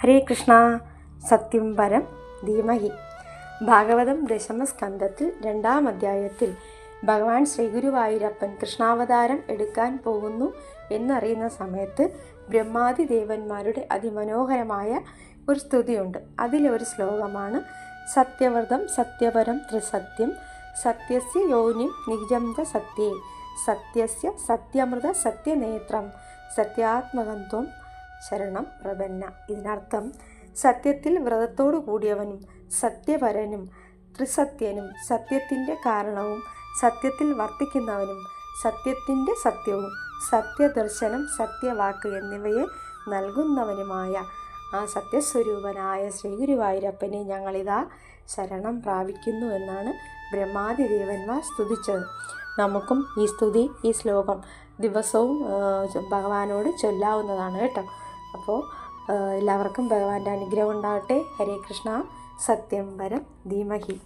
ഹരേ കൃഷ്ണ. സത്യം പരം ധീമഹി. ഭാഗവതം ദശമസ്കന്ധത്തിൽ 2-ാം അധ്യായത്തിൽ ഭഗവാൻ ശ്രീ ഗുരുവായൂരപ്പൻ കൃഷ്ണാവതാരം എടുക്കാൻ പോകുന്നു എന്നറിയുന്ന സമയത്ത് ബ്രഹ്മാദി ദേവന്മാരുടെ അതിമനോഹരമായ ഒരു സ്തുതിയുണ്ട്. അതിലൊരു ശ്ലോകമാണ് സത്യവ്രതം സത്യപരം ത്രിസത്യം സത്യസ്യ യോനിം നിജം ച സത്യേ സത്യസ്യ സത്യമൃത സത്യനേത്രം സത്യാത്മകത്വം ശരണം പ്രപന്ന. ഇതിനർത്ഥം സത്യത്തിൽ വ്രതത്തോടു കൂടിയവനും സത്യപരനും ത്രിസത്യനും സത്യത്തിൻ്റെ കാരണവും സത്യത്തിൽ വർത്തിക്കുന്നവനും സത്യത്തിൻ്റെ സത്യവും സത്യദർശനം സത്യവാക്ക് എന്നിവയെ നൽകുന്നവനുമായ ആ സത്യസ്വരൂപനായ ശ്രീ ഗുരുവായൂരപ്പനെ ഞങ്ങളിതാ ശരണം പ്രാപിക്കുന്നു എന്നാണ് ബ്രഹ്മാദി ദേവന്മാർ സ്തുതിച്ചത്. നമുക്കും ഈ സ്തുതി, ഈ ശ്ലോകം ദിവസവും ഭഗവാനോട് ചൊല്ലാവുന്നതാണ് കേട്ടോ. അപ്പോൾ എല്ലാവർക്കും ഭഗവാന്റെ അനുഗ്രഹം ഉണ്ടാകട്ടെ. ഹരേ കൃഷ്ണ. സത്യം പരം ധീമഹി.